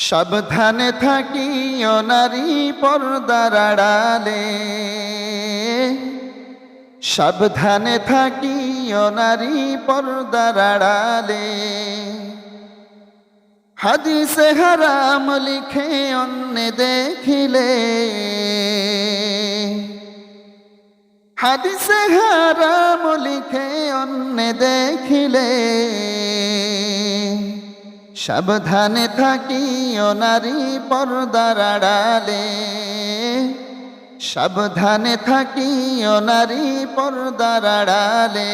সাবধানে থাকিও নারী পর্দার আড়ালে, সাবধানে থাকিও নারী পর্দার আড়ালে। হাদিসে হারাম লিখে অন্য দেখিলে, হাদিসে হারাম লিখে অন্য দেখিলে। সাবধানে থাকিও নারী পর্দার আড়ালে, সাবধানে থাকিও নারী পর্দার আড়ালে।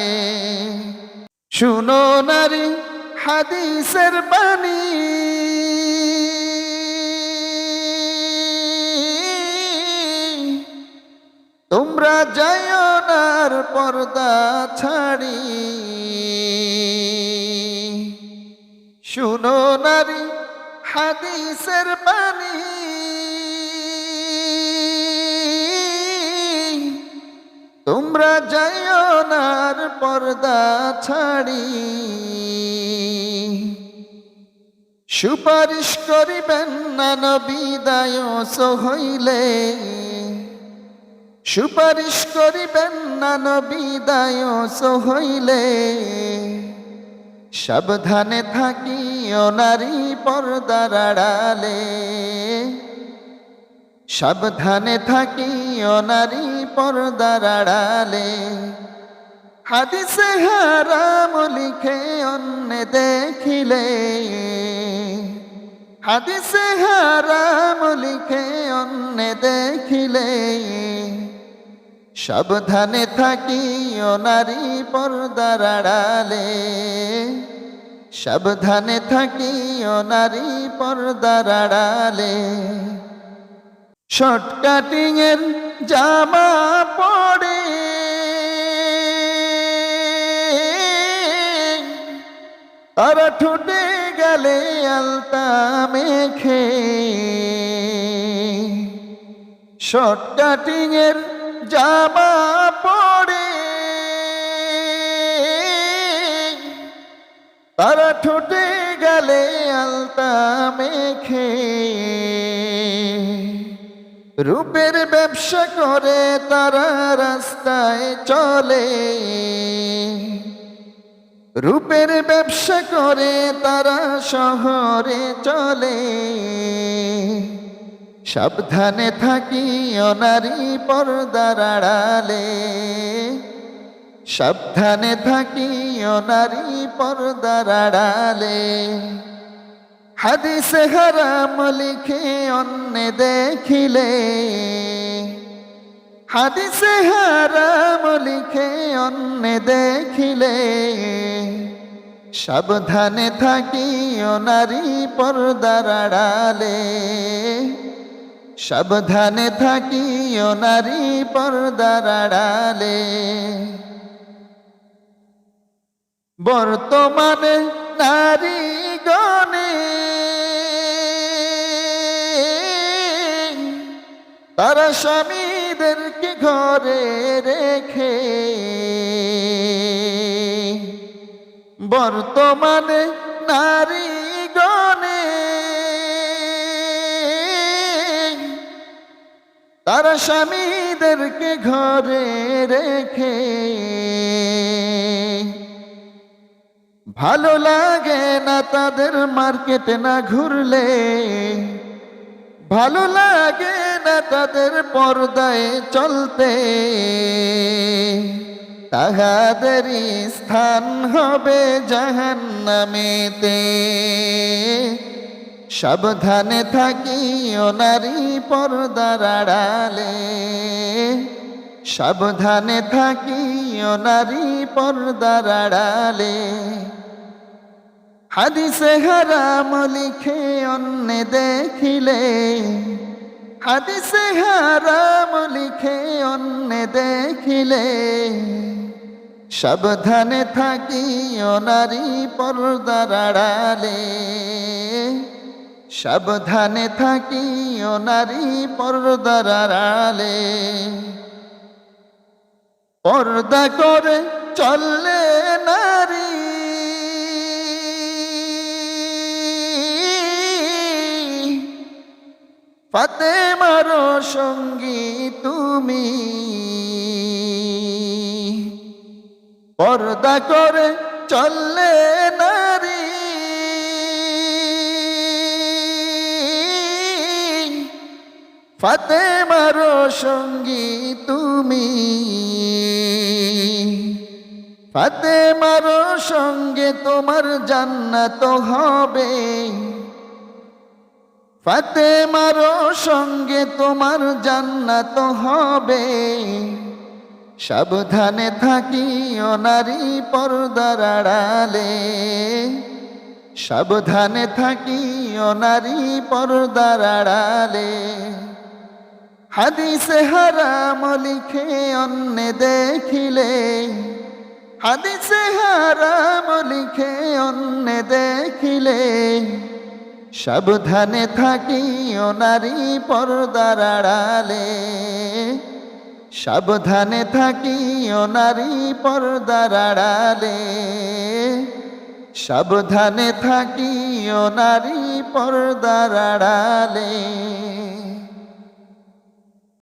শুনো নারী হাদিসের বাণী, তোমরা যাইও নার পর্দা ছাড়ি। শুনো নারী হাদিসের বাণী, তোমরা যাইও নার পর্দা ছাড়ি। সুপারিশ করিবেন না নবী দায়স হইলে, সুপারিশ করিবেন না নবী দায়স হইলে। সাবধানে থাকিও নারী পর্দার আড়ালে, সাবধানে থাকিও নারী পর্দার আড়ালে। হাদিসে হারাম লিখে অন্য দেখিলে, হাদিসে হারাম লিখে অন্য দেখিলে। সাবধানে থাকিও নারী পর্দার আড়ালে, সাবধানে থাকিও নারী পর্দার আড়ালে। শর্ট কাটিং এর জামা পরে তারা ঠোঁটে গেলে আলতা মেখে, শর্ট কাটিং এর জামা পরে তারা ঠোঁটে গেলে আলতা মেখে। রূপের ব্যবসা করে তারা রাস্তায় চলে, রূপের ব্যবসা করে তারা শহরে চলে। সাবধানে থাকিও নারী পর্দার আড়ালে, সাবধানে থাকিও নারী পর্দার আড়ালে। হাদিসে হারাম লিখে অন্য দেখিলে, হাদিসে হারাম লিখে অন্য দেখিলে। সাবধানে থাকিও নারী পর্দার আড়ালে, সাবধানে থাকিও নারী পর্দার আড়ালে। বর্তমানে নারী গণে তারা স্বামীদেরকে ঘরে রেখে, বর্তমানে নারী গণে তারা স্বামীদেরকে ঘরে রেখে। ভালো লাগে না তাদের মার্কেটে না ঘুরলে, ভালো লাগে না তাদের পর্দায় চলতে। তাহাদেরই স্থান হবে জাহান্নামেতে। সাবধানে থাকিও নারী পর্দার আড়ালে, সাবধানে থাকিও নারী পর্দার আড়ালে। হাদিসে হারাম লিখে অন্য দেখিলে, হাদিসে হারাম লিখে অন্য দেখিলে। সাবধানে থাকিও নারী পর্দার আড়ালে, সাবধানে থাকিও নারী পর্দার আড়ালে। পর্দা করে চললে নারী ফাতেমার সঙ্গী তুমি, পর্দা করে চললে নারী, ফাতেমার সঙ্গী তুমি, ফাতেমার সঙ্গে তোমার জান্নাত হবে, ফাতেমার সঙ্গে তোমার জান্নাত হবে। সাবধানে থাকিও নারী পর্দার আড়ালে, সাবধানে থাকিও নারী পর্দার আড়ালে। হাদিসে হারাম লিখে অন্য দেখিলে, হাদিসে হারাম লিখে অন্য দেখিলে, সাবধানে থাকিও নারী পর্দার আড়ালে, সাবধানে থাকিও নারী পর্দার আড়ালে, সাবধানে থাকিও নারী পর্দার আড়ালে।